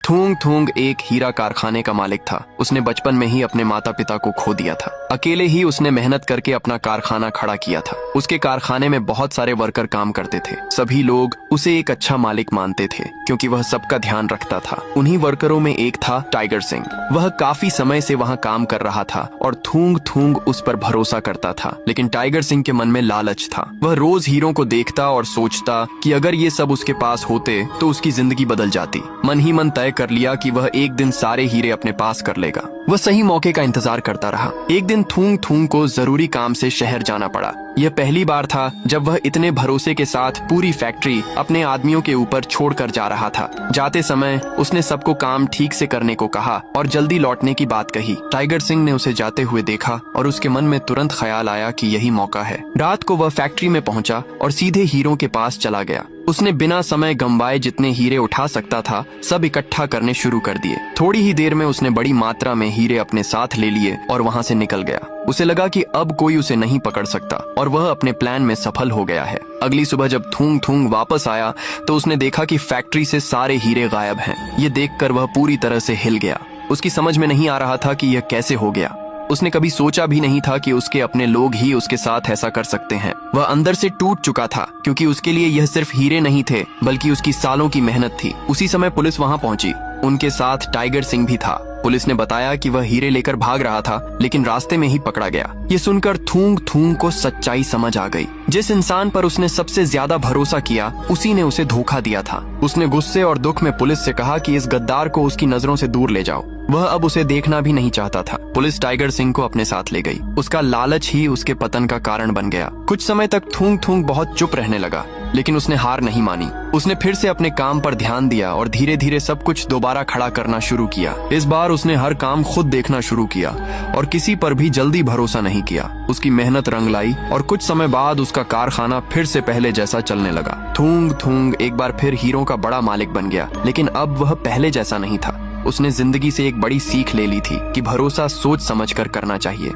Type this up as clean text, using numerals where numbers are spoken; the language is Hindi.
थूंग थूंग एक हीरा कारखाने का मालिक था। उसने बचपन में ही अपने माता पिता को खो दिया था। अकेले ही उसने मेहनत करके अपना कारखाना खड़ा किया था। उसके कारखाने में बहुत सारे वर्कर काम करते थे। सभी लोग उसे एक अच्छा मालिक मानते थे क्योंकि वह सबका ध्यान रखता था। उन्हीं वर्करों में एक था टाइगर सिंह। वह काफी समय से वहाँ काम कर रहा था और थूंग थूंग उस पर भरोसा करता था। लेकिन टाइगर सिंह के मन में लालच था। वह रोज हीरों को देखता और सोचता कि अगर ये सब उसके पास होते तो उसकी जिंदगी बदल जाती। मन ही मन तय कर लिया कि वह एक दिन सारे हीरे अपने पास कर लेगा। वह सही मौके का इंतजार करता रहा। एक दिन थूंग थूंग को जरूरी काम से शहर जाना पड़ा। यह पहली बार था जब वह इतने भरोसे के साथ पूरी फैक्ट्री अपने आदमियों के ऊपर छोड़कर जा रहा था। जाते समय उसने सबको काम ठीक से करने को कहा और जल्दी लौटने की बात कही। टाइगर सिंह ने उसे जाते हुए देखा और उसके मन में तुरंत ख्याल आया कि यही मौका है। रात को वह फैक्ट्री में पहुंचा और सीधे हीरों के पास चला गया। उसने बिना समय गंवाए जितने हीरे उठा सकता था सब इकट्ठा करने शुरू कर दिए। थोड़ी ही देर में उसने बड़ी मात्रा में हीरे अपने साथ ले लिए और वहां से निकल गया। उसे लगा कि अब कोई उसे नहीं पकड़ सकता और वह अपने प्लान में सफल हो गया है। अगली सुबह जब थूंग थूंग वापस आया तो उसने देखा कि फैक्ट्री से सारे हीरे गायब हैं। ये देखकर वह पूरी तरह से हिल गया। उसकी समझ में नहीं आ रहा था कि यह कैसे हो गया। उसने कभी सोचा भी नहीं था कि उसके अपने लोग ही उसके साथ ऐसा कर सकते हैं। वह अंदर से टूट चुका था क्योंकि उसके लिए यह सिर्फ हीरे नहीं थे बल्कि उसकी सालों की मेहनत थी। उसी समय पुलिस वहां पहुंची। उनके साथ टाइगर सिंह भी था। पुलिस ने बताया कि वह हीरे लेकर भाग रहा था लेकिन रास्ते में ही पकड़ा गया। ये सुनकर थूंग थूंग को सच्चाई समझ आ गई। जिस इंसान पर उसने सबसे ज्यादा भरोसा किया उसी ने उसे धोखा दिया था। उसने गुस्से और दुख में पुलिस से कहा कि इस गद्दार को उसकी नजरों से दूर ले जाओ। वह अब उसे देखना भी नहीं चाहता था। पुलिस टाइगर सिंह को अपने साथ ले गई। उसका लालच ही उसके पतन का कारण बन गया। कुछ समय तक थूंग थूंग बहुत चुप रहने लगा लेकिन उसने हार नहीं मानी। उसने फिर से अपने काम पर ध्यान दिया और धीरे धीरे सब कुछ दोबारा खड़ा करना शुरू किया। इस बार उसने हर काम खुद देखना शुरू किया और किसी पर भी जल्दी भरोसा नहीं किया। उसकी मेहनत रंग लाई और कुछ समय बाद उसका कारखाना फिर से पहले जैसा चलने लगा। थूंग थूंग एक बार फिर हीरों का बड़ा मालिक बन गया लेकिन अब वह पहले जैसा नहीं था। उसने जिंदगी से एक बड़ी सीख ले ली थी कि भरोसा सोच समझकर करना चाहिए।